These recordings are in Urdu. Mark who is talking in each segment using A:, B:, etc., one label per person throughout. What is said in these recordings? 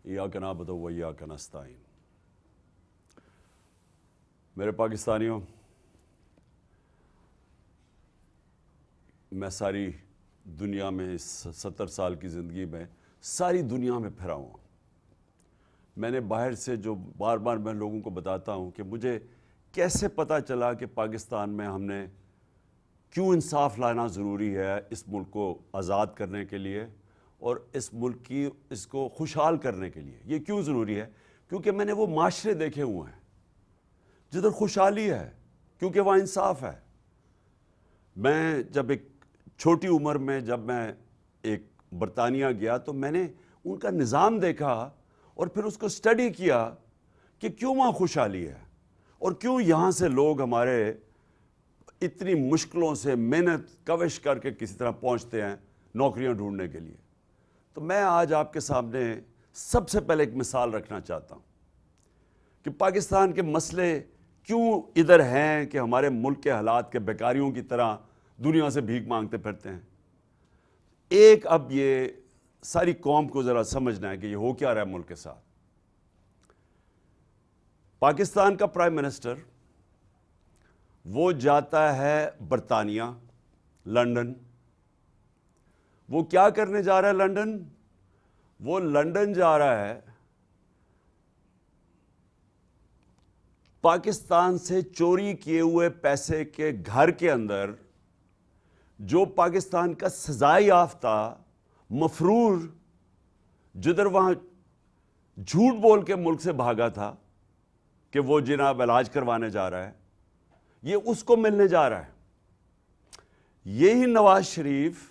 A: ایاک نعبد و ایاک نستعین۔ میرے پاکستانیوں، میں ساری دنیا میں اس 70 سال کی زندگی میں ساری دنیا میں پھرا ہوں۔ میں نے باہر سے جو بار بار میں لوگوں کو بتاتا ہوں کہ مجھے کیسے پتہ چلا کہ پاکستان میں ہم نے کیوں انصاف لانا ضروری ہے اس ملک کو آزاد کرنے کے لیے اور اس ملک کی اس کو خوشحال کرنے کے لیے۔ یہ کیوں ضروری ہے؟ کیونکہ میں نے وہ معاشرے دیکھے ہوئے ہیں جدھر خوشحالی ہے، کیونکہ وہاں انصاف ہے۔ میں جب ایک چھوٹی عمر میں جب میں ایک برطانیہ گیا تو میں نے ان کا نظام دیکھا اور پھر اس کو اسٹڈی کیا کہ کیوں وہاں خوشحالی ہے اور کیوں یہاں سے لوگ ہمارے اتنی مشکلوں سے محنت کوشش کر کے کسی طرح پہنچتے ہیں نوکریاں ڈھونڈنے کے لیے۔ تو میں آج آپ کے سامنے سب سے پہلے ایک مثال رکھنا چاہتا ہوں کہ پاکستان کے مسئلے کیوں ادھر ہیں کہ ہمارے ملک کے حالات کے بیکاریوں کی طرح دنیا سے بھیک مانگتے پھرتے ہیں۔ ایک اب یہ ساری قوم کو ذرا سمجھنا ہے کہ یہ ہو کیا رہا ہے ملک کے ساتھ۔ پاکستان کا پرائم منسٹر وہ جاتا ہے برطانیہ، لنڈن۔ وہ کیا کرنے جا رہا ہے لنڈن؟ وہ لنڈن جا رہا ہے پاکستان سے چوری کیے ہوئے پیسے کے گھر کے اندر جو پاکستان کا سزائے یافتہ مفرور جدھر وہاں جھوٹ بول کے ملک سے بھاگا تھا کہ وہ جناب علاج کروانے جا رہا ہے، یہ اس کو ملنے جا رہا ہے۔ یہی نواز شریف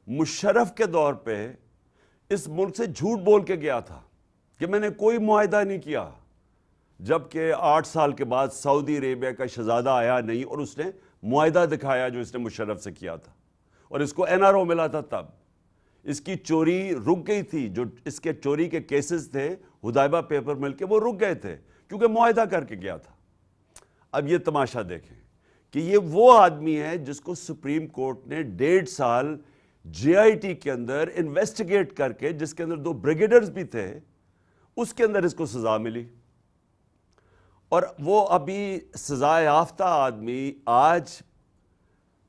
A: مشرف کے دور پہ اس ملک سے جھوٹ بول کے گیا تھا کہ میں نے کوئی معاہدہ نہیں کیا، جبکہ 8 سال کے بعد سعودی عربیہ کا شہزادہ آیا نہیں اور اس نے معاہدہ دکھایا جو اس نے مشرف سے کیا تھا، اور اس کو NRO ملا تھا۔ تب اس کی چوری رک گئی تھی، جو اس کے چوری کے کیسز تھے حدیبیہ پیپر مل کے، وہ رک گئے تھے کیونکہ معاہدہ کر کے گیا تھا۔ اب یہ تماشا دیکھیں کہ یہ وہ آدمی ہے جس کو سپریم کورٹ نے 1.5 سال JIT کے اندر انویسٹیگیٹ کر کے، جس کے اندر 2 بریگیڈرز بھی تھے، اس کے اندر اس کو سزا ملی، اور وہ ابھی سزا یافتہ آدمی آج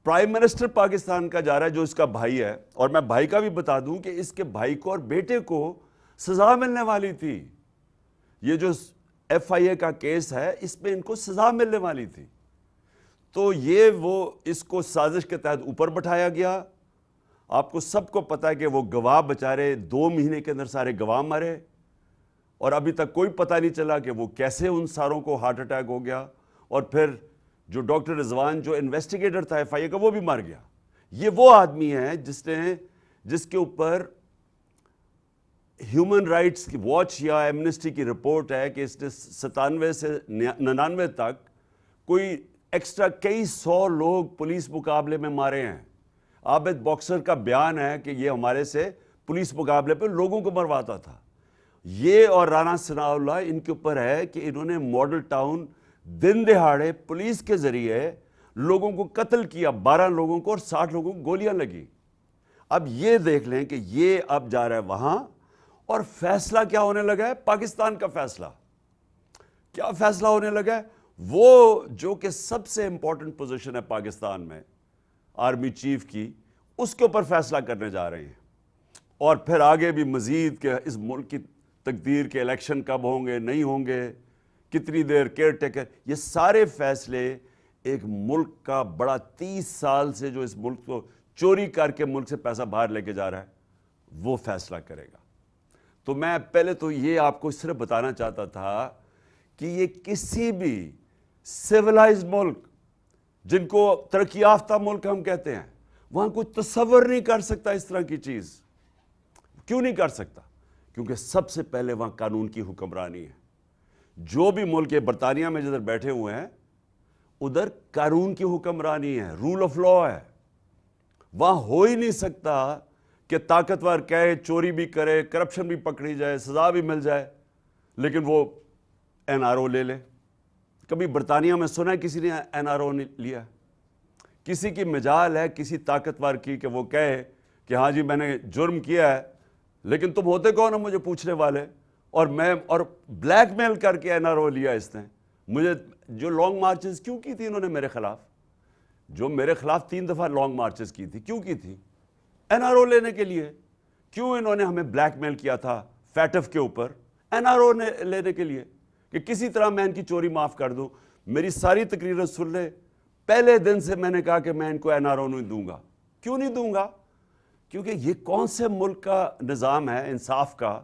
A: پرائم منسٹر پاکستان کا جا رہا ہے جو اس کا بھائی ہے۔ اور میں بھائی کا بھی بتا دوں کہ اس کے بھائی کو اور بیٹے کو سزا ملنے والی تھی۔ یہ جو FIA کا کیس ہے اس میں ان کو سزا ملنے والی تھی، تو یہ وہ اس کو سازش کے تحت اوپر بٹھایا گیا۔ آپ کو سب کو پتا ہے کہ وہ گواہ بچارے 2 مہینے کے اندر سارے گواہ مرے، اور ابھی تک کوئی پتہ نہیں چلا کہ وہ کیسے ان ساروں کو ہارٹ اٹیک ہو گیا، اور پھر جو ڈاکٹر رضوان جو انویسٹیگیٹر تھا FIA کا وہ بھی مر گیا۔ یہ وہ آدمی ہے جس کے اوپر ہیومن رائٹس کی واچ یا ایمنسٹی کی رپورٹ ہے کہ اس نے 97 سے 99 تک کوئی ایکسٹرا کئی 100 لوگ پولیس مقابلے میں مارے ہیں۔ عابد باکسر کا بیان ہے کہ یہ ہمارے سے پولیس مقابلے پہ لوگوں کو مرواتا تھا۔ یہ اور رانا ثناء اللہ ان کے اوپر ہے کہ انہوں نے ماڈل ٹاؤن دن دہاڑے پولیس کے ذریعے لوگوں کو قتل کیا، 12 لوگوں کو، اور 60 لوگوں کو گولیاں لگی۔ اب یہ دیکھ لیں کہ یہ اب جا رہا ہے وہاں، اور فیصلہ کیا ہونے لگا ہے؟ پاکستان کا فیصلہ کیا فیصلہ ہونے لگا ہے؟ وہ جو کہ سب سے امپورٹنٹ پوزیشن ہے پاکستان میں آرمی چیف کی، اس کے اوپر فیصلہ کرنے جا رہے ہیں۔ اور پھر آگے بھی مزید کہ اس ملک کی تقدیر کے الیکشن کب ہوں گے، نہیں ہوں گے، کتنی دیر کیئر ٹیکر، یہ سارے فیصلے ایک ملک کا بڑا 30 سال سے جو اس ملک کو چوری کر کے ملک سے پیسہ باہر لے کے جا رہا ہے وہ فیصلہ کرے گا۔ تو میں پہلے تو یہ آپ کو صرف بتانا چاہتا تھا کہ یہ کسی بھی سیولائزڈ ملک، جن کو ترقی یافتہ ملک ہم کہتے ہیں، وہاں کوئی تصور نہیں کر سکتا اس طرح کی چیز۔ کیوں نہیں کر سکتا؟ کیونکہ سب سے پہلے وہاں قانون کی حکمرانی ہے۔ جو بھی ملک ہے، برطانیہ میں جدھر بیٹھے ہوئے ہیں ادھر قانون کی حکمرانی ہے، رول آف لا ہے۔ وہاں ہو ہی نہیں سکتا کہ طاقتور کہے چوری بھی کرے، کرپشن بھی پکڑی جائے، سزا بھی مل جائے، لیکن وہ NRO لے لے۔ کبھی برطانیہ میں سنا ہے کسی نے NRO نہیں لیا؟ کسی کی مجال ہے کسی طاقتور کی کہ وہ کہے کہ ہاں جی میں نے جرم کیا ہے لیکن تم ہوتے کون ہو مجھے پوچھنے والے؟ اور بلیک میل کر کے این آر او لیا اس نے مجھے. جو لانگ مارچز کیوں کی تھی انہوں نے میرے خلاف، جو میرے خلاف 3 دفعہ لانگ مارچز کی تھی، کیوں کی تھی؟ این آر او لینے کے لیے. کیوں انہوں نے ہمیں بلیک میل کیا تھا فیٹف کے اوپر؟ این آر او لینے کے لیے کہ کسی طرح میں ان کی چوری معاف کر دوں. میری ساری تقریریں سن لے، پہلے دن سے میں نے کہا کہ میں ان کو این آر او نہیں دوں گا. کیوں نہیں دوں گا؟ کیونکہ یہ کون سے ملک کا نظام ہے انصاف کا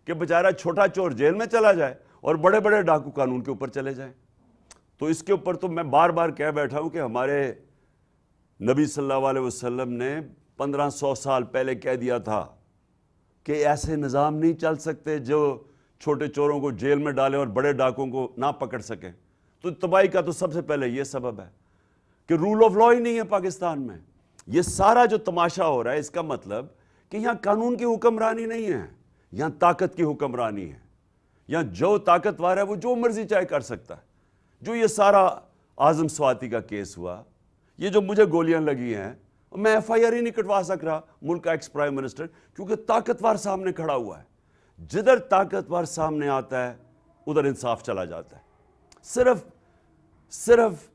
A: کہ بیچارہ چھوٹا چور جیل میں چلا جائے اور بڑے بڑے ڈاکو قانون کے اوپر چلے جائیں. تو اس کے اوپر تو میں بار بار کہہ بیٹھا ہوں کہ ہمارے نبی صلی اللہ علیہ وسلم نے 1500 سال پہلے کہہ دیا تھا کہ ایسے نظام نہیں چل سکتے جو چھوٹے چوروں کو جیل میں ڈالیں اور بڑے ڈاکوں کو نہ پکڑ سکیں. تو تباہی کا تو سب سے پہلے یہ سبب ہے کہ رول آف لا ہی نہیں ہے پاکستان میں. یہ سارا جو تماشا ہو رہا ہے اس کا مطلب کہ یہاں قانون کی حکمرانی نہیں ہے، یہاں طاقت کی حکمرانی ہے. یہاں جو طاقتور ہے وہ جو مرضی چاہے کر سکتا ہے. جو یہ سارا اعظم سواتی کا کیس ہوا، یہ جو مجھے گولیاں لگی ہیں، میں ایف آئی آر ہی نہیں کٹوا سک رہا ملک کا ایکس پرائم منسٹر، کیونکہ طاقتور سامنے کھڑا ہوا ہے. جدھر طاقتور سامنے آتا ہے ادھر انصاف چلا جاتا ہے. صرف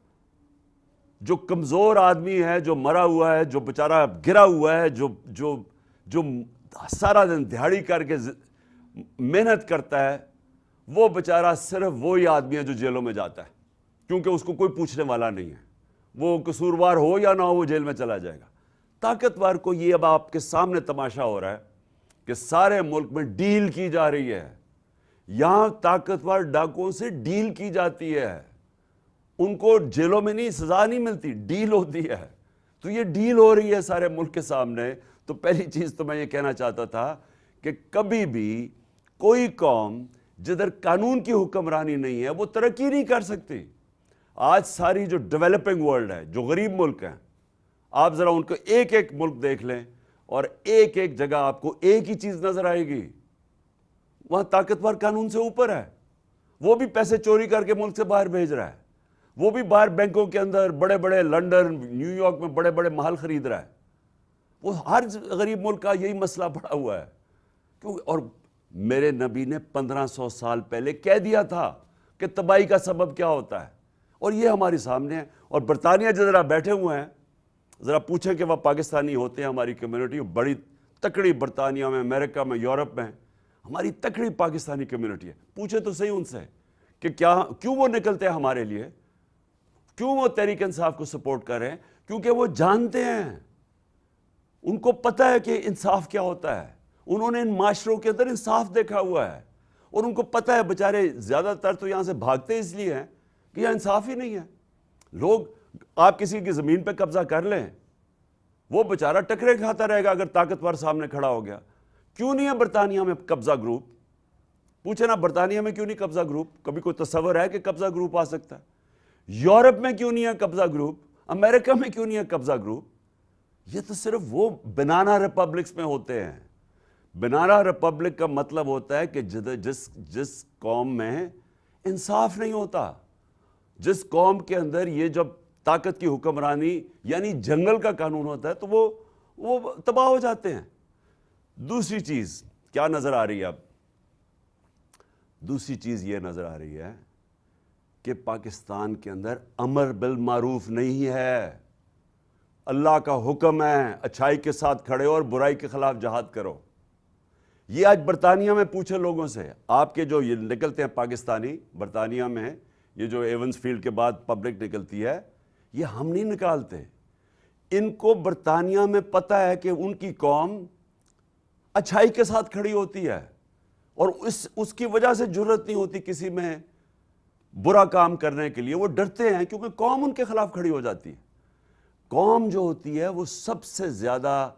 A: جو کمزور آدمی ہے، جو مرا ہوا ہے، جو بیچارہ گرا ہوا ہے، جو سارا دن دہاڑی کر کے محنت کرتا ہے، وہ بیچارہ صرف وہی آدمی ہے جو جیلوں میں جاتا ہے، کیونکہ اس کو کوئی پوچھنے والا نہیں ہے. وہ قصوروار ہو یا نہ ہو وہ جیل میں چلا جائے گا. طاقتور کو یہ اب آپ کے سامنے تماشا ہو رہا ہے کہ سارے ملک میں ڈیل کی جا رہی ہے. یہاں طاقتور ڈاکوؤں سے ڈیل کی جاتی ہے. ان کو جیلوں میں نہیں سزا نہیں ملتی، ڈیل ہوتی ہے. تو یہ ڈیل ہو رہی ہے سارے ملک کے سامنے. تو پہلی چیز تو میں یہ کہنا چاہتا تھا کہ کبھی بھی کوئی قوم جدھر قانون کی حکمرانی نہیں ہے وہ ترقی نہیں کر سکتی. آج ساری جو ڈیولپنگ ورلڈ ہے، جو غریب ملک ہیں، آپ ذرا ان کو ایک ایک ملک دیکھ لیں اور ایک ایک جگہ آپ کو ایک ہی چیز نظر آئے گی، وہاں طاقتور قانون سے اوپر ہے. وہ بھی پیسے چوری کر کے ملک سے باہر بھیج رہا ہے. وہ بھی باہر بینکوں کے اندر بڑے بڑے لنڈن نیو یارک میں بڑے بڑے محل خرید رہا ہے. وہ ہر غریب ملک کا یہی مسئلہ پڑا ہوا ہے. اور میرے نبی نے 1500 سال پہلے کہہ دیا تھا کہ تباہی کا سبب کیا ہوتا ہے، اور یہ ہمارے سامنے ہے. اور برطانیہ جدھر آپ بیٹھے ہوئے ہیں، ذرا پوچھیں کہ وہ پاکستانی ہوتے ہیں، ہماری کمیونٹی بڑی تکڑی برطانیہ میں، امریکہ میں، یورپ میں ہماری تکڑی پاکستانی کمیونٹی ہے. پوچھیں تو صحیح ان سے کہ کیوں وہ نکلتے ہیں ہمارے لیے، کیوں وہ تحریک انصاف کو سپورٹ کر رہے ہیں؟ کیونکہ وہ جانتے ہیں، ان کو پتہ ہے کہ انصاف کیا ہوتا ہے. انہوں نے ان معاشروں کے اندر انصاف دیکھا ہوا ہے، اور ان کو پتہ ہے بیچارے زیادہ تر تو یہاں سے بھاگتے اس لیے ہیں کہ یہاں انصاف ہی نہیں ہے. لوگ آپ کسی کی زمین پہ قبضہ کر لیں، وہ بیچارہ ٹکرے کھاتا رہے گا اگر طاقتور سامنے کھڑا ہو گیا. کیوں نہیں ہے برطانیہ میں قبضہ گروپ؟ پوچھے نا برطانیہ میں کیوں نہیں قبضہ گروپ؟ کبھی کوئی تصور ہے کہ قبضہ گروپ آ سکتا ہے؟ یورپ میں کیوں نہیں ہے قبضہ گروپ؟ امریکہ میں کیوں نہیں ہے قبضہ گروپ؟ یہ تو صرف وہ بنانا ریپبلکس میں ہوتے ہیں. بنانا ریپبلک کا مطلب ہوتا ہے کہ جس قوم میں انصاف نہیں ہوتا، جس قوم کے اندر یہ جب طاقت کی حکمرانی یعنی جنگل کا قانون ہوتا ہے تو وہ تباہ ہو جاتے ہیں. دوسری چیز کیا نظر آ رہی ہے اب؟ دوسری چیز یہ نظر آ رہی ہے کہ پاکستان کے اندر امر بالمعروف نہیں ہے. اللہ کا حکم ہے اچھائی کے ساتھ کھڑے ہو اور برائی کے خلاف جہاد کرو. یہ آج برطانیہ میں پوچھے لوگوں سے، آپ کے جو یہ نکلتے ہیں پاکستانی برطانیہ میں، یہ جو ایونز فیلڈ کے بعد پبلک نکلتی ہے، یہ ہم نہیں نکالتے. ان کو برطانیہ میں پتہ ہے کہ ان کی قوم اچھائی کے ساتھ کھڑی ہوتی ہے، اور اس کی وجہ سے جرت نہیں ہوتی کسی میں برا کام کرنے کے لیے. وہ ڈرتے ہیں کیونکہ قوم ان کے خلاف کھڑی ہو جاتی ہے. قوم جو ہوتی ہے وہ سب سے زیادہ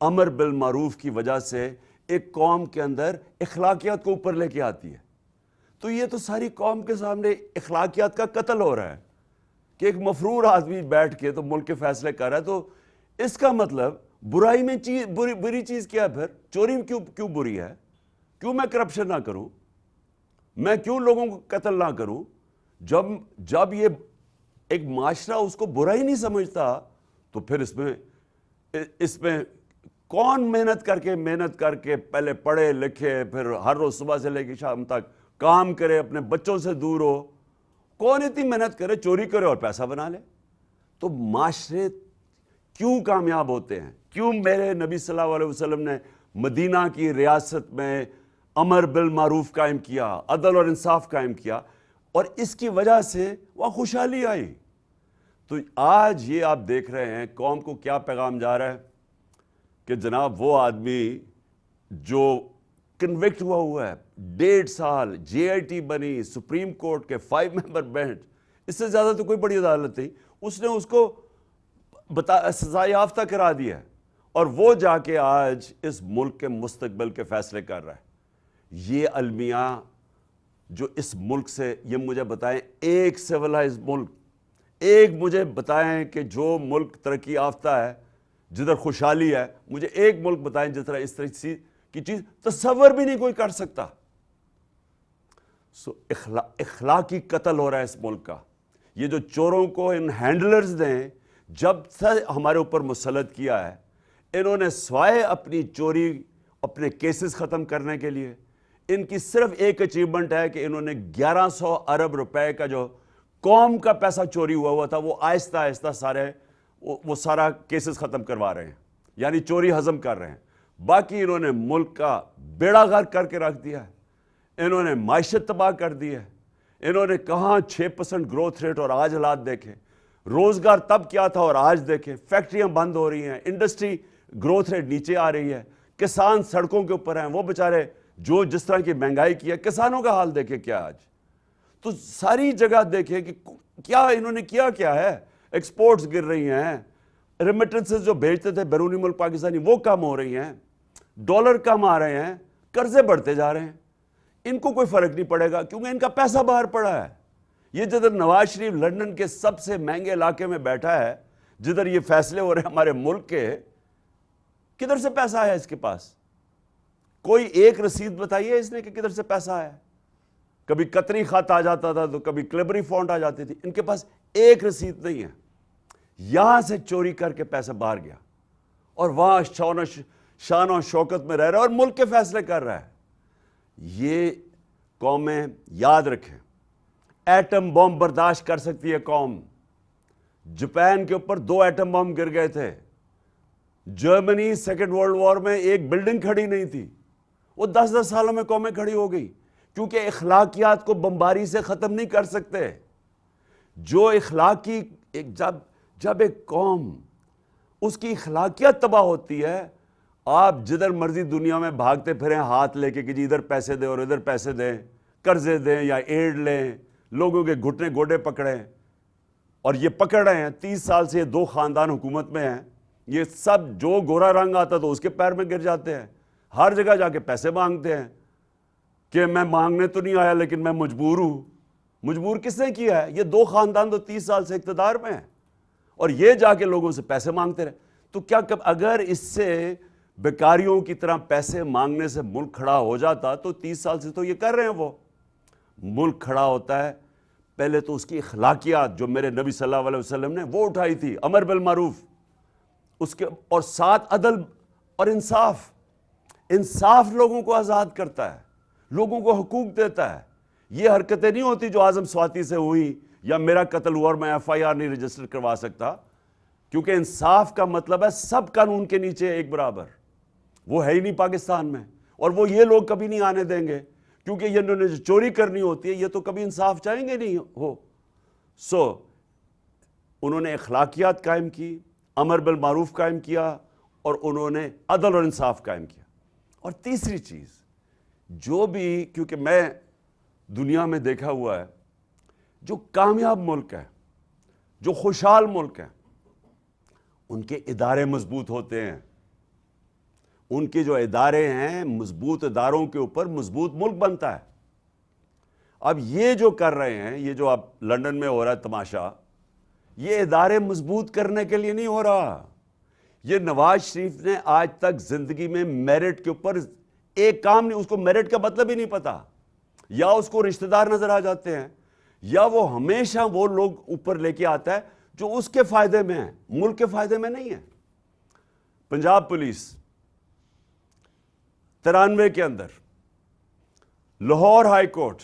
A: امر بالمعروف کی وجہ سے ایک قوم کے اندر اخلاقیات کو اوپر لے کے آتی ہے. تو یہ تو ساری قوم کے سامنے اخلاقیات کا قتل ہو رہا ہے کہ ایک مفرور آدمی بیٹھ کے تو ملک کے فیصلے کر رہا ہے. تو اس کا مطلب برائی میں بری چیز کیا ہے؟ پھر چوری کیوں بری ہے؟ کیوں میں کرپشن نہ کروں؟ میں کیوں لوگوں کو قتل نہ کروں؟ جب یہ ایک معاشرہ اس کو برا ہی نہیں سمجھتا تو پھر اس میں کون محنت کر کے پہلے پڑھے لکھے پھر ہر روز صبح سے لے کے شام تک کام کرے, اپنے بچوں سے دور ہو, کون اتنی محنت کرے, چوری کرے اور پیسہ بنا لے؟ تو معاشرے کیوں کامیاب ہوتے ہیں؟ کیوں میرے نبی صلی اللہ علیہ وسلم نے مدینہ کی ریاست میں امر بالمعروف قائم کیا, عدل اور انصاف قائم کیا, اور اس کی وجہ سے وہاں خوشحالی آئی. تو آج یہ آپ دیکھ رہے ہیں قوم کو کیا پیغام جا رہا ہے کہ جناب وہ آدمی جو کنوکٹ ہوا ہے, 1.5 سال جے آئی ٹی بنی, سپریم کورٹ کے 5 ممبر بینچ, اس سے زیادہ تو کوئی بڑی عدالت نہیں, اس نے اس کو سزا یافتہ کرا دیا ہے, اور وہ جا کے آج اس ملک کے مستقبل کے فیصلے کر رہا ہے. یہ المیہ جو اس ملک سے, یہ مجھے بتائیں ایک سیولائز ملک, ایک مجھے بتائیں کہ جو ملک ترقی یافتہ ہے, جدھر خوشحالی ہے, مجھے ایک ملک بتائیں جس طرح اس طرح کی چیز تصور بھی نہیں کوئی کر سکتا. اخلاقی قتل ہو رہا ہے اس ملک کا. یہ جو چوروں کو ان ہینڈلرز نے جب سے ہمارے اوپر مسلط کیا ہے, انہوں نے سوائے اپنی چوری, اپنے کیسز ختم کرنے کے لیے, ان کی صرف ایک اچیومنٹ ہے کہ انہوں نے 1100 ارب روپے کا جو قوم کا پیسہ چوری ہوا تھا وہ آہستہ آہستہ وہ سارا کیسز ختم کروا رہے ہیں, یعنی چوری ہضم کر رہے ہیں. باقی انہوں نے ملک کا بیڑا غرق کر کے رکھ دیا ہے, انہوں نے معیشت تباہ کر دی ہے, انہوں نے کہاں 6% گروتھ ریٹ, اور آج حالات دیکھیں, روزگار تب کیا تھا اور آج دیکھیں, فیکٹریاں بند ہو رہی ہیں, انڈسٹری گروتھ ریٹ نیچے آ رہی ہے, کسان سڑکوں کے اوپر ہیں, وہ بیچارے جو جس طرح کی مہنگائی کی ہے, کسانوں کا حال دیکھیں کیا آج. تو ساری جگہ دیکھیں کہ کیا انہوں نے کیا ہے. ایکسپورٹس گر رہی ہیں, ریمیٹنسز جو بھیجتے تھے بیرونی ملک پاکستانی وہ کم ہو رہی ہیں, ڈالر کم آ رہے ہیں, قرضے بڑھتے جا رہے ہیں. ان کو کوئی فرق نہیں پڑے گا کیونکہ ان کا پیسہ باہر پڑا ہے. یہ جدھر نواز شریف لندن کے سب سے مہنگے علاقے میں بیٹھا ہے, جدھر یہ فیصلے ہو رہے ہیں ہمارے ملک کے, کدھر سے پیسہ آیا اس کے پاس؟ کوئی ایک رسید بتائیے اس نے کہ کدھر سے پیسہ آیا. کبھی قطری خط آ جاتا تھا تو کبھی کلیبری فونٹ آ جاتی تھی, ان کے پاس ایک رسید نہیں ہے. یہاں سے چوری کر کے پیسہ باہر گیا اور وہاں شان و شوکت میں رہ رہا ہے اور ملک کے فیصلے کر رہا ہے. یہ قومیں یاد رکھیں, ایٹم بم برداشت کر سکتی ہے قوم. جاپان کے اوپر 2 ایٹم بم گر گئے تھے. جرمنی سیکنڈ ورلڈ وار میں ایک بلڈنگ کھڑی نہیں تھی, وہ 10 سالوں میں قومیں کھڑی ہو گئی, کیونکہ اخلاقیات کو بمباری سے ختم نہیں کر سکتے. جو اخلاقی جب ایک قوم اس کی اخلاقیات تباہ ہوتی ہے, آپ جدھر مرضی دنیا میں بھاگتے پھریں ہاتھ لے کے کہ جی ادھر پیسے دیں اور ادھر پیسے دیں, قرضے دیں یا ایڈ لیں, لوگوں کے گھٹنے گوڈے پکڑیں, اور یہ پکڑ رہے ہیں. 30 سال سے یہ 2 خاندان حکومت میں ہیں, یہ سب جو گورا رنگ آتا تو اس کے پیر میں گر جاتے ہیں, ہر جگہ جا کے پیسے مانگتے ہیں کہ میں مانگنے تو نہیں آیا لیکن میں مجبور ہوں. مجبور کس نے کیا ہے؟ یہ 2 خاندان تو 30 سال سے اقتدار میں ہیں, اور یہ جا کے لوگوں سے پیسے مانگتے رہے. تو کیا اگر اس سے بیکاریوں کی طرح پیسے مانگنے سے ملک کھڑا ہو جاتا تو 30 سال سے تو یہ کر رہے ہیں. وہ ملک کھڑا ہوتا ہے پہلے تو اس کی اخلاقیات جو میرے نبی صلی اللہ علیہ وسلم نے وہ اٹھائی تھی, امر بالمعروف, اس کے اور ساتھ عدل اور انصاف. انصاف لوگوں کو آزاد کرتا ہے, لوگوں کو حقوق دیتا ہے. یہ حرکتیں نہیں ہوتی جو اعظم سواتی سے ہوئی یا میرا قتل ہوا اور میں ایف آئی آر نہیں رجسٹر کروا سکتا, کیونکہ انصاف کا مطلب ہے سب قانون کے نیچے ایک برابر. وہ ہے ہی نہیں پاکستان میں, اور وہ یہ لوگ کبھی نہیں آنے دیں گے, کیونکہ یہ انہوں نے جو چوری کرنی ہوتی ہے یہ تو کبھی انصاف چاہیں گے نہیں ہو. انہوں نے اخلاقیات قائم کی, امر بالمعروف قائم کیا, اور انہوں نے عدل اور انصاف قائم کیا. اور تیسری چیز جو بھی, کیونکہ میں دنیا میں دیکھا ہوا ہے, جو کامیاب ملک ہے, جو خوشحال ملک ہے, ان کے ادارے مضبوط ہوتے ہیں. ان کے جو ادارے ہیں, مضبوط اداروں کے اوپر مضبوط ملک بنتا ہے. اب یہ جو کر رہے ہیں, یہ جو اب لندن میں ہو رہا ہے تماشا, یہ ادارے مضبوط کرنے کے لیے نہیں ہو رہا. یہ نواز شریف نے آج تک زندگی میں میرٹ کے اوپر ایک کام نہیں, اس کو میرٹ کا مطلب ہی نہیں پتا, یا اس کو رشتہ دار نظر آ جاتے ہیں, یا وہ ہمیشہ وہ لوگ اوپر لے کے آتا ہے جو اس کے فائدے میں ہیں, ملک کے فائدے میں نہیں ہے. پنجاب پولیس 93 کے اندر لاہور ہائی کورٹ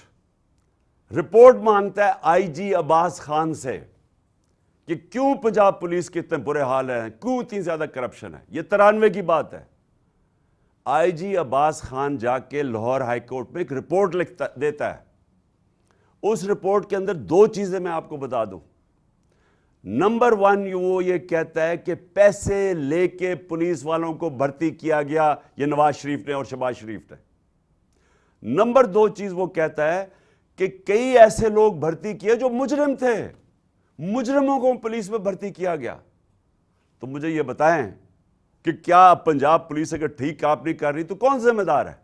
A: رپورٹ مانگتا ہے آئی جی عباس خان سے کہ کیوں پنجاب پولیس کے اتنے برے حال ہیں, کیوں اتنی زیادہ کرپشن ہے. یہ 93 کی بات ہے. آئی جی عباس خان جا کے لاہور ہائی کورٹ میں ایک رپورٹ دیتا ہے. اس رپورٹ کے اندر دو چیزیں میں آپ کو بتا دوں. نمبر 1 وہ یہ کہتا ہے کہ پیسے لے کے پولیس والوں کو بھرتی کیا گیا یہ نواز شریف نے اور شہباز شریف نے. نمبر 2 چیز وہ کہتا ہے کہ کئی ایسے لوگ بھرتی کیے جو مجرم تھے, مجرموں کو پولیس میں بھرتی کیا گیا. تو مجھے یہ بتائیں کہ کیا پنجاب پولیس اگر ٹھیک کام نہیں کر رہی تو کون ذمہ دار ہے؟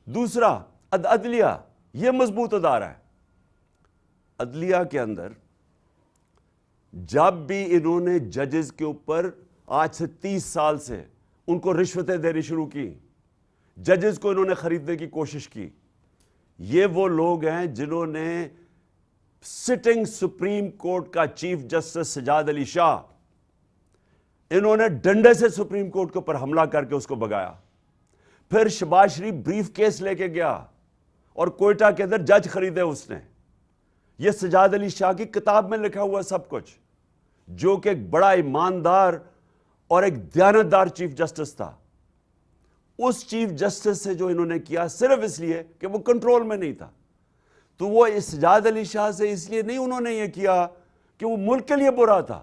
A: دوسرا, عدلیہ, یہ مضبوط ادارہ ہے. عدلیہ کے اندر جب بھی انہوں نے ججز کے اوپر آج سے 30 سال سے ان کو رشوتیں دینی شروع کی, ججز کو انہوں نے خریدنے کی کوشش کی. یہ وہ لوگ ہیں جنہوں نے سٹنگ سپریم کورٹ کا چیف جسٹس سجاد علی شاہ, انہوں نے ڈنڈے سے سپریم کورٹ کے اوپر حملہ کر کے اس کو بگایا. پھر شہباز شریف بریف کیس لے کے گیا اور کوئٹہ کے اندر جج خریدے اس نے. یہ سجاد علی شاہ کی کتاب میں لکھا ہوا سب کچھ, جو کہ ایک بڑا ایماندار اور ایک دیانتدار چیف جسٹس تھا. اس چیف جسٹس سے جو انہوں نے کیا صرف اس لیے کہ وہ کنٹرول میں نہیں تھا. تو وہ سجاد علی شاہ سے اس لیے نہیں انہوں نے یہ کیا کہ وہ ملک کے لیے برا تھا,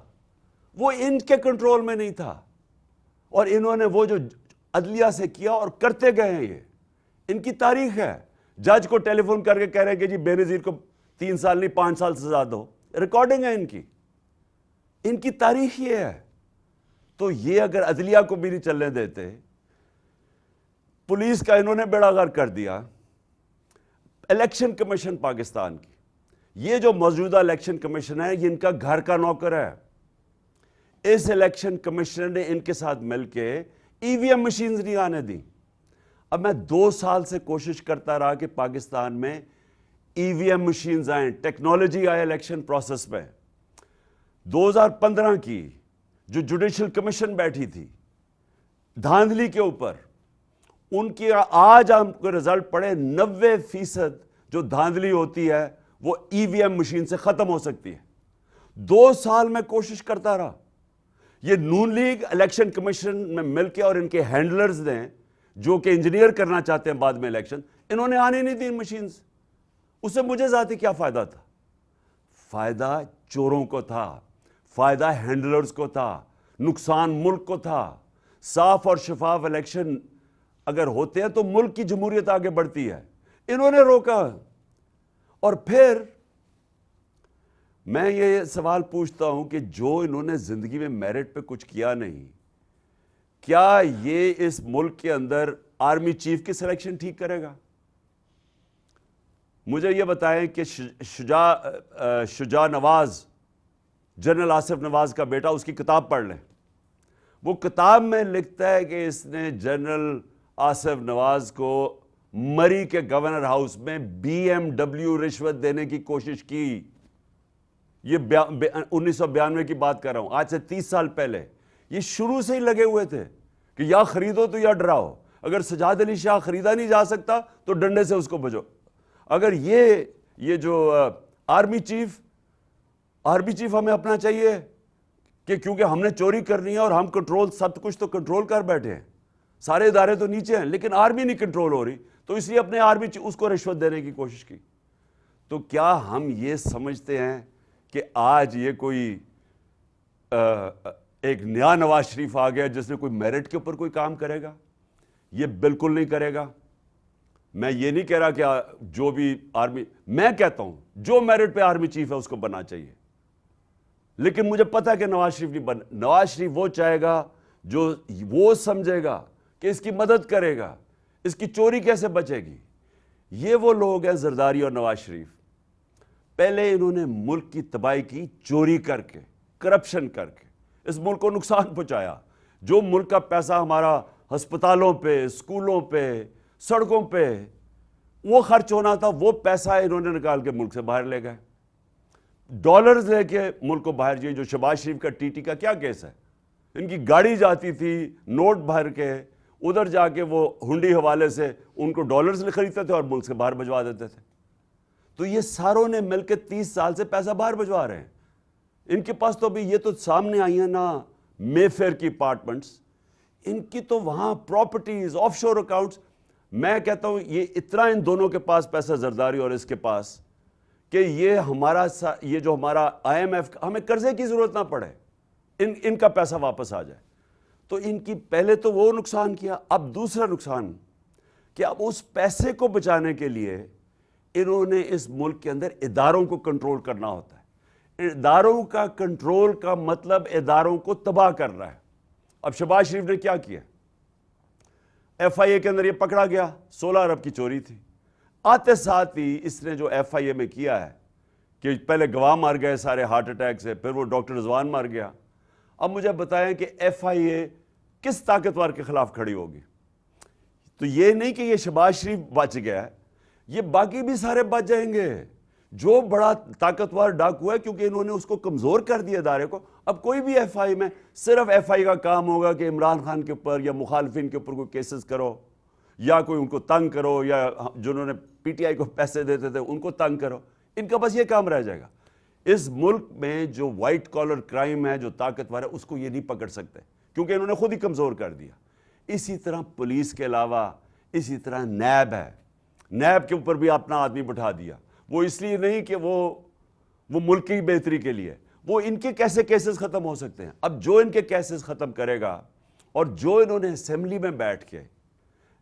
A: وہ ان کے کنٹرول میں نہیں تھا. اور انہوں نے وہ جو عدلیہ سے کیا اور کرتے گئے ہیں, یہ ان کی تاریخ ہے. جج کو ٹیلی فون کر کے کہہ رہے ہیں کہ جی بے نظیر کو 3 سال نہیں 5 سال سزا دو, ریکارڈنگ ہے ان کی تاریخ یہ ہے. تو یہ اگر عدلیہ کو بھی نہیں چلنے دیتے, پولیس کا انہوں نے بیڑا غرق کر دیا. الیکشن کمیشن پاکستان کی, یہ جو موجودہ الیکشن کمیشن ہے یہ ان کا گھر کا نوکر ہے. اس الیکشن کمیشنر نے ان کے ساتھ مل کے ای وی ایم مشینز نہیں آنے دی. اب میں 2 سال سے کوشش کرتا رہا کہ پاکستان میں ای وی ایم مشینز آئیں, ٹیکنالوجی آئے الیکشن پروسیس میں. 2015 کی جو جوڈیشل کمیشن بیٹھی تھی دھاندلی کے اوپر, ان کی آج ہم کو رزلٹ پڑے 90% جو دھاندلی ہوتی ہے وہ ای وی ایم مشین سے ختم ہو سکتی ہے. 2 سال میں کوشش کرتا رہا. یہ نون لیگ الیکشن کمیشن میں مل کے اور ان کے ہینڈلرز نے جو کہ انجینئر کرنا چاہتے ہیں بعد میں الیکشن, انہوں نے آنے نہیں دی مشینز. اس سے مجھے ذاتی کیا فائدہ تھا؟ فائدہ چوروں کو تھا, فائدہ ہینڈلرز کو تھا, نقصان ملک کو تھا. صاف اور شفاف الیکشن اگر ہوتے ہیں تو ملک کی جمہوریت آگے بڑھتی ہے. انہوں نے روکا. اور پھر میں یہ سوال پوچھتا ہوں کہ جو انہوں نے زندگی میں میرٹ پہ کچھ کیا نہیں, کیا یہ اس ملک کے اندر آرمی چیف کی سلیکشن ٹھیک کرے گا؟ مجھے یہ بتائیں کہ شجاع نواز, جنرل آصف نواز کا بیٹا, اس کی کتاب پڑھ لیں. وہ کتاب میں لکھتا ہے کہ اس نے جنرل آصف نواز کو مری کے گورنر ہاؤس میں BMW رشوت دینے کی کوشش کی. یہ 1992 کی بات کر رہا ہوں, آج سے 30 سال پہلے. یہ شروع سے ہی لگے ہوئے تھے کہ یا خریدو تو یا ڈراؤ. اگر سجاد علی شاہ خریدا نہیں جا سکتا تو ڈنڈے سے اس کو بجو. اگر یہ جو آرمی چیف ہمیں اپنا چاہیے کہ کیونکہ ہم نے چوری کرنی ہے اور ہم کنٹرول, سب کچھ تو کنٹرول کر بیٹھے ہیں, سارے ادارے تو نیچے ہیں, لیکن آرمی نہیں کنٹرول ہو رہی, تو اس لیے اپنے آرمی اس کو رشوت دینے کی کوشش کی. تو کیا ہم یہ سمجھتے ہیں کہ آج یہ کوئی ایک نیا نواز شریف آ گیا جس نے کوئی میرٹ کے اوپر کوئی کام کرے گا؟ یہ بالکل نہیں کرے گا. میں یہ نہیں کہہ رہا کہ جو بھی آرمی, میں کہتا ہوں جو میرٹ پہ آرمی چیف ہے اس کو بننا چاہیے, لیکن مجھے پتا ہے کہ نواز شریف نہیں نواز شریف وہ چاہے گا جو وہ سمجھے گا کہ اس کی مدد کرے گا, اس کی چوری کیسے بچے گی. یہ وہ لوگ ہیں زرداری اور نواز شریف. پہلے انہوں نے ملک کی تباہی کی چوری کر کے, کرپشن کر کے, اس ملک کو نقصان پہنچایا. جو ملک کا پیسہ ہمارا ہسپتالوں پہ, اسکولوں پہ, سڑکوں پہ وہ خرچ ہونا تھا, وہ پیسہ انہوں نے نکال کے ملک سے باہر لے گئے. ڈالرز لے کے ملک کو باہر. جو شہباز شریف کا ٹی ٹی کا کیا کیس ہے, ان کی گاڑی جاتی تھی نوٹ بھر کے, ادھر جا کے وہ ہنڈی حوالے سے ان کو ڈالرز خریدتے تھے اور ملک سے باہر بھجوا دیتے تھے. تو یہ ساروں نے مل کے 30 سال سے پیسہ باہر بھجوا رہے ہیں. ان کے پاس تو ابھی یہ تو سامنے آئی ہیں نا مے فیئر کی اپارٹمنٹس, ان کی تو وہاں پراپرٹیز, آف شور اکاؤنٹس. میں کہتا ہوں یہ اتنا ان دونوں کے پاس پیسہ, زرداری اور اس کے پاس, کہ یہ جو ہمارا IMF, ہمیں قرضے کی ضرورت نہ پڑے, ان کا پیسہ واپس آ جائے. تو ان کی پہلے تو وہ نقصان کیا, اب دوسرا نقصان کہ اب اس پیسے کو بچانے کے لیے انہوں نے اس ملک کے اندر اداروں کو کنٹرول کرنا ہوتا ہے. اداروں کا کنٹرول کا مطلب اداروں کو تباہ کرنا ہے. اب شہباز شریف نے کیا کیا؟ FIA کے اندر یہ پکڑا گیا, 16 ارب کی چوری تھی. آتے ساتھ ہی اس نے جو FIA میں کیا ہے کہ پہلے گواہ مار گئے سارے ہارٹ اٹیک سے, پھر وہ ڈاکٹر رضوان مار گیا. اب مجھے بتائیں کہ FIA کس طاقتور کے خلاف کھڑی ہوگی؟ تو یہ نہیں کہ یہ شہباز شریف بچ گیا ہے, یہ باقی بھی سارے بچ جائیں گے. جو بڑا طاقتور ڈاکو ہے, کیونکہ انہوں نے اس کو کمزور کر دیا ادارے کو. اب کوئی بھی FIA میں صرف FIA کا کام ہوگا کہ عمران خان کے اوپر یا مخالفین کے اوپر کوئی کیسز کرو, یا کوئی ان کو تنگ کرو, یا جنہوں نے PTI کو پیسے دیتے تھے ان کو تنگ کرو. ان کا بس یہ کام رہ جائے گا. اس ملک میں جو وائٹ کالر کرائم ہے, جو طاقتور ہے, اس کو یہ نہیں پکڑ سکتے کیونکہ انہوں نے خود ہی کمزور کر دیا. اسی طرح پولیس کے علاوہ اسی طرح نیب ہے, نیب کے اوپر بھی اپنا آدمی بٹھا دیا. وہ اس لیے نہیں کہ وہ ملک کی بہتری کے لیے, وہ ان کے کیسے کیسز ختم ہو سکتے ہیں. اب جو ان کے کیسز ختم کرے گا, اور جو انہوں نے اسمبلی میں بیٹھ کے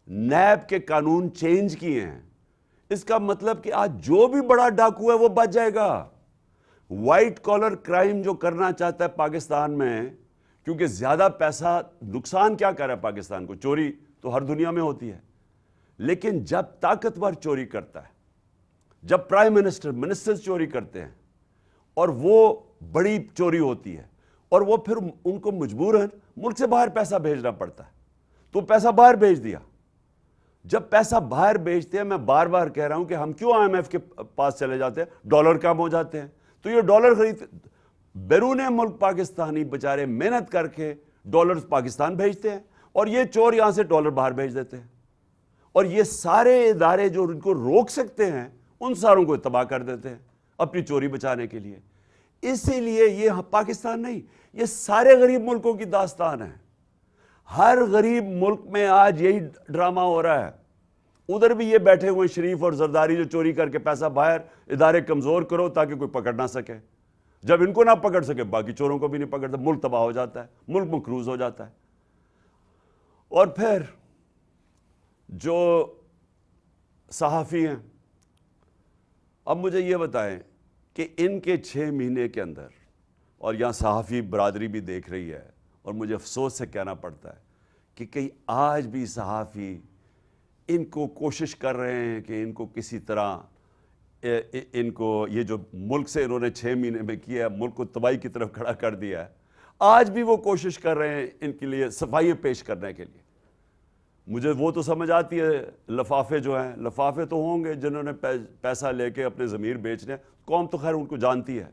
A: نیب کے قانون چینج کیے ہیں, اس کا مطلب کہ آج جو بھی بڑا ڈاکو ہے وہ بچ جائے گا. وائٹ کالر کرائم جو کرنا چاہتا ہے پاکستان میں, کیونکہ زیادہ پیسہ نقصان کیا کر رہا ہے پاکستان کو؟ چوری تو ہر دنیا میں ہوتی ہے, لیکن جب طاقتور چوری کرتا ہے, جب پرائم منسٹر چوری کرتے ہیں, اور وہ بڑی چوری ہوتی ہے, اور وہ پھر ان کو مجبوراً ملک سے باہر پیسہ بھیجنا پڑتا ہے, تو پیسہ باہر بھیج دیا. جب پیسہ باہر بھیجتے ہیں, میں بار بار کہہ رہا ہوں کہ ہم کیوں IMF کے پاس چلے جاتے ہیں؟ ڈالر کم ہو جاتے ہیں. تو یہ ڈالر خرید, بیرون ملک پاکستانی بچارے محنت کر کے ڈالر پاکستان بھیجتے ہیں, اور یہ چور یہاں سے ڈالر باہر بھیج دیتے ہیں. اور یہ سارے ادارے جو ان کو روک سکتے ہیں, ان ساروں کو تباہ کر دیتے ہیں اپنی چوری بچانے کے لیے. اسی لیے یہ پاکستان نہیں, یہ سارے غریب ملکوں کی داستان ہے. ہر غریب ملک میں آج یہی ڈرامہ ہو رہا ہے. ادھر بھی یہ بیٹھے ہوئے شریف اور زرداری جو چوری کر کے پیسہ باہر, ادارے کمزور کرو تاکہ کوئی پکڑ نہ سکے. جب ان کو نہ پکڑ سکے, باقی چوروں کو بھی نہیں پکڑتا, ملک تباہ ہو جاتا ہے, ملک مقروض ہو جاتا ہے. اور پھر جو صحافی ہیں, اب مجھے یہ بتائیں کہ ان کے 6 مہینے کے اندر, اور یہاں صحافی برادری بھی دیکھ رہی ہے, اور مجھے افسوس سے کہنا پڑتا ہے کہ کئی آج بھی صحافی ان کو کوشش کر رہے ہیں کہ ان کو کسی طرح ان کو یہ جو ملک سے انہوں نے 6 مہینے میں کیا ہے, ملک کو تباہی کی طرف کھڑا کر دیا ہے, آج بھی وہ کوشش کر رہے ہیں ان کے لیے صفائی پیش کرنے کے لیے. مجھے وہ تو سمجھ آتی ہے, لفافے جو ہیں, لفافے تو ہوں گے جنہوں نے پیسہ لے کے اپنے ضمیر بیچنے, قوم تو خیر ان کو جانتی ہے.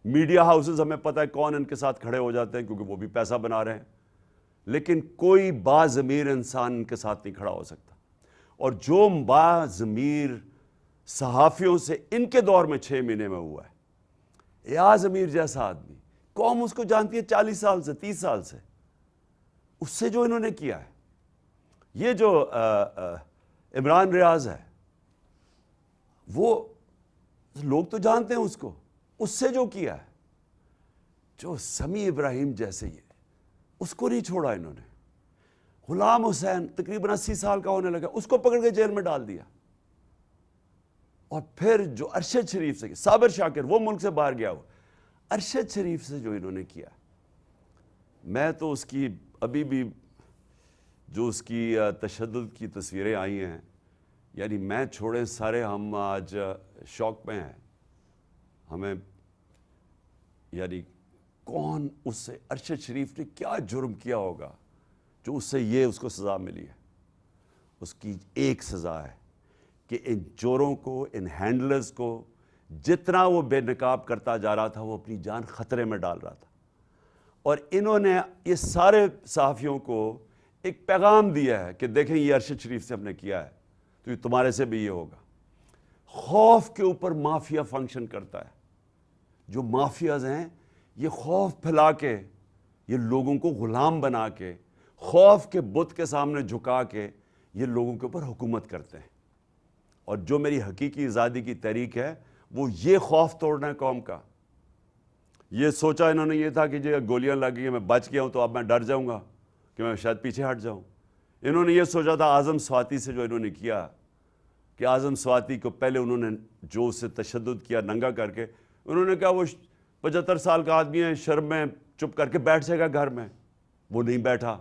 A: میڈیا ہاؤسز ہمیں پتہ ہے کون ان کے ساتھ کھڑے ہو جاتے ہیں کیونکہ وہ بھی پیسہ بنا رہے ہیں, لیکن کوئی باضمیر انسان ان کے ساتھ نہیں کھڑا ہو سکتا. اور جو باضمیر صحافیوں سے ان کے دور میں 6 مہینے میں ہوا ہے, ایاز امیر جیسا آدمی, قوم اس کو جانتی ہے 40 سال سے, 30 سال سے. اس سے جو انہوں نے کیا ہے, یہ جو عمران ریاض ہے, وہ لوگ تو جانتے ہیں اس کو, اس سے جو کیا ہے, جو سمیع ابراہیم جیسے یہ, اس کو نہیں چھوڑا انہوں نے. غلام حسین تقریباً 80 سال کا ہونے لگا, اس کو پکڑ کے جیل میں ڈال دیا. اور پھر جو ارشد شریف سے, صابر شاکر وہ ملک سے باہر گیا ہوا, ارشد شریف سے جو انہوں نے کیا, میں تو اس کی ابھی بھی جو اس کی تشدد کی تصویریں آئی ہیں, یعنی میں چھوڑے سارے ہم آج شوق میں ہیں. ہمیں یعنی کون اس سے, ارشد شریف نے کیا جرم کیا ہوگا جو اس سے یہ اس کو سزا ملی ہے. اس کی ایک سزا ہے کہ ان چوروں کو, ان ہینڈلرز کو جتنا وہ بے نقاب کرتا جا رہا تھا, وہ اپنی جان خطرے میں ڈال رہا تھا. اور انہوں نے یہ سارے صحافیوں کو ایک پیغام دیا ہے کہ دیکھیں یہ ارشد شریف سے ہم نے کیا ہے تو یہ تمہارے سے بھی یہ ہوگا. خوف کے اوپر مافیا فنکشن کرتا ہے. جو مافیاز ہیں یہ خوف پھیلا کے، یہ لوگوں کو غلام بنا کے، خوف کے بت کے سامنے جھکا کے یہ لوگوں کے اوپر حکومت کرتے ہیں. اور جو میری حقیقی آزادی کی تحریک ہے وہ یہ خوف توڑنا ہے قوم کا. یہ سوچا انہوں نے یہ تھا کہ جو گولیاں لگ گئی ہیں میں بچ گیا ہوں تو اب میں ڈر جاؤں گا کہ میں شاید پیچھے ہٹ جاؤں. انہوں نے یہ سوچا تھا اعظم سواتی سے جو انہوں نے کیا کہ اعظم سواتی کو پہلے انہوں نے جو اس سے تشدد کیا ننگا کر کے، انہوں نے کہا وہ 75 سال کا آدمی ہے، شرم میں چپ کر کے بیٹھ جائے گا گھر میں. وہ نہیں بیٹھا.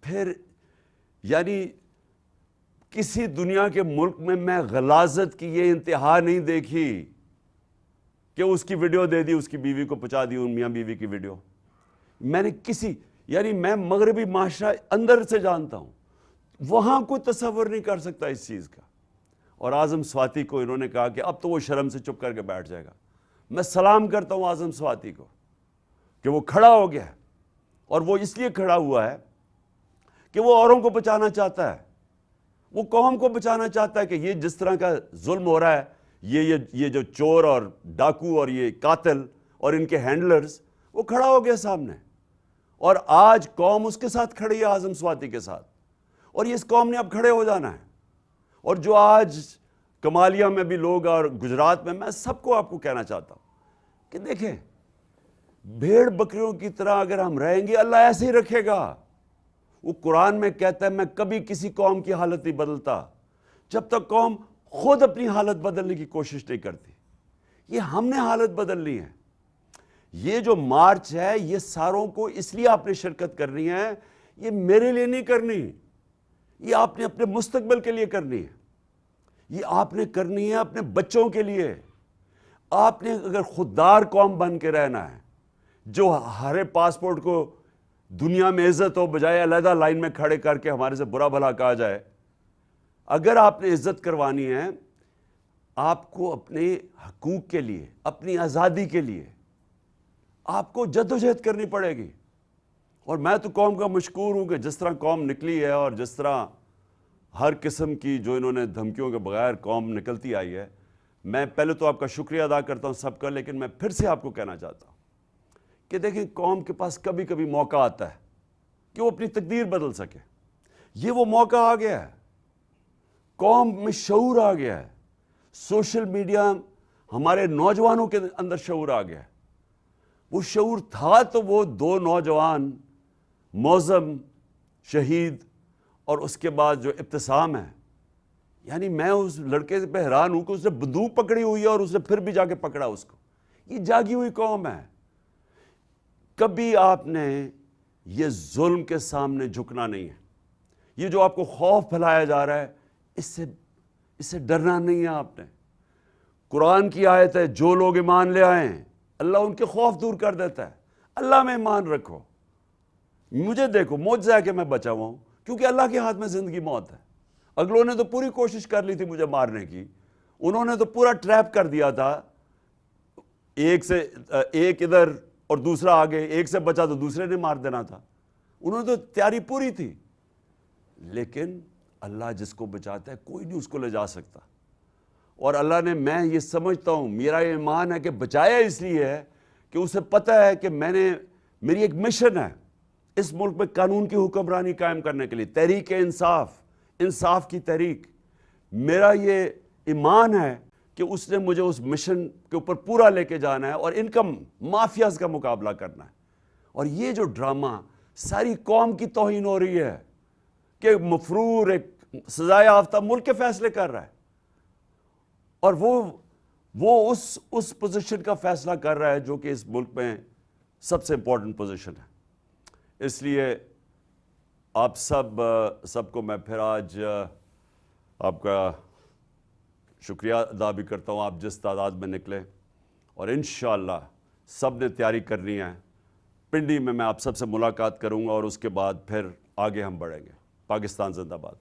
A: پھر یعنی کسی دنیا کے ملک میں غلاظت کی یہ انتہا نہیں دیکھی کہ اس کی ویڈیو دے دی، اس کی بیوی کو پہنچا دی، ان میاں بیوی کی ویڈیو. میں نے میں مغربی معاشرہ اندر سے جانتا ہوں، وہاں کوئی تصور نہیں کر سکتا اس چیز کا. اور اعظم سواتی کو انہوں نے کہا کہ اب تو وہ شرم سے چپ کر کے بیٹھ جائے گا. میں سلام کرتا ہوں اعظم سواتی کو کہ وہ کھڑا ہو گیا ہے، اور وہ اس لیے کھڑا ہوا ہے کہ وہ اوروں کو بچانا چاہتا ہے، وہ قوم کو بچانا چاہتا ہے کہ یہ جس طرح کا ظلم ہو رہا ہے، یہ جو چور اور ڈاکو اور یہ قاتل اور ان کے ہینڈلرز، وہ کھڑا ہو گیا سامنے. اور آج قوم اس کے ساتھ کھڑی ہے، اعظم سواتی کے ساتھ. اور یہ اس قوم نے اب کھڑے ہو جانا ہے. اور جو آج کمالیہ میں بھی لوگ اور گجرات میں سب کو آپ کو کہنا چاہتا ہوں کہ دیکھیں بھیڑ بکریوں کی طرح اگر ہم رہیں گے اللہ ایسے ہی رکھے گا. وہ قرآن میں کہتا ہے میں کبھی کسی قوم کی حالت نہیں بدلتا جب تک قوم خود اپنی حالت بدلنے کی کوشش نہیں کرتی. یہ ہم نے حالت بدلنی ہے. یہ جو مارچ ہے یہ ساروں کو اس لیے آپ نے شرکت کرنی ہے، یہ میرے لیے نہیں کرنی، یہ آپ نے اپنے مستقبل کے لیے کرنی ہے. یہ آپ نے کرنی ہے اپنے بچوں کے لیے. آپ نے اگر خوددار قوم بن کے رہنا ہے جو ہر پاسپورٹ کو دنیا میں عزت ہو بجائے علیحدہ لائن میں کھڑے کر کے ہمارے سے برا بھلا کہا جائے، اگر آپ نے عزت کروانی ہے آپ کو اپنے حقوق کے لیے، اپنی آزادی کے لیے آپ کو جدوجہد کرنی پڑے گی. اور میں تو قوم کا مشکور ہوں کہ جس طرح قوم نکلی ہے اور جس طرح ہر قسم کی جو انہوں نے دھمکیوں کے بغیر قوم نکلتی آئی ہے. میں پہلے تو آپ کا شکریہ ادا کرتا ہوں سب کا، لیکن میں پھر سے آپ کو کہنا چاہتا ہوں کہ دیکھیں قوم کے پاس کبھی کبھی موقع آتا ہے کہ وہ اپنی تقدیر بدل سکے. یہ وہ موقع آ گیا ہے. قوم میں شعور آ گیا ہے. سوشل میڈیا ہمارے نوجوانوں کے اندر شعور آ گیا ہے. وہ شعور تھا تو وہ دو نوجوان معظم شہید اور اس کے بعد جو ابتسام ہے، یعنی میں اس لڑکے پہ حیران ہوں کہ اس نے بندوق پکڑی ہوئی ہے اور اس نے پھر بھی جا کے پکڑا اس کو. یہ جاگی ہوئی قوم ہے. کبھی آپ نے یہ ظلم کے سامنے جھکنا نہیں ہے. یہ جو آپ کو خوف پھیلایا جا رہا ہے اس سے ڈرنا نہیں ہے آپ نے. قرآن کی آیت ہے جو لوگ ایمان لے آئیں اللہ ان کے خوف دور کر دیتا ہے. اللہ میں ایمان رکھو. مجھے دیکھو معجزہ ہے کہ میں بچا ہوا ہوں کیونکہ اللہ کے ہاتھ میں زندگی موت ہے. اگلوں نے تو پوری کوشش کر لی تھی مجھے مارنے کی. انہوں نے تو پورا ٹریپ کر دیا تھا، ایک ادھر اور دوسرا آگے، ایک سے بچا تو دوسرے نے مار دینا تھا. انہوں نے تو تیاری پوری تھی. لیکن اللہ جس کو بچاتا ہے کوئی نہیں اس کو لے جا سکتا. اور اللہ نے، میں یہ سمجھتا ہوں، میرا ایمان ہے کہ بچایا اس لیے ہے کہ اسے پتہ ہے کہ میری ایک مشن ہے اس ملک میں قانون کی حکمرانی قائم کرنے کے لیے، تحریک انصاف کی تحریک. میرا یہ ایمان ہے کہ اس نے مجھے اس مشن کے اوپر پورا لے کے جانا ہے اور ان کا مافیاز کا مقابلہ کرنا ہے. اور یہ جو ڈرامہ ساری قوم کی توہین ہو رہی ہے کہ مفرور ایک سزائے یافتہ ملک کے فیصلے کر رہا ہے اور وہ اس پوزیشن کا فیصلہ کر رہا ہے جو کہ اس ملک میں سب سے امپورٹنٹ پوزیشن ہے. اس لیے آپ سب کو میں پھر آج آپ کا شکریہ ادا بھی کرتا ہوں. آپ جس تعداد میں نکلے اور انشاءاللہ سب نے تیاری کرنی ہے. پنڈی میں آپ سب سے ملاقات کروں گا اور اس کے بعد پھر آگے ہم بڑھیں گے. پاکستان زندہ باد.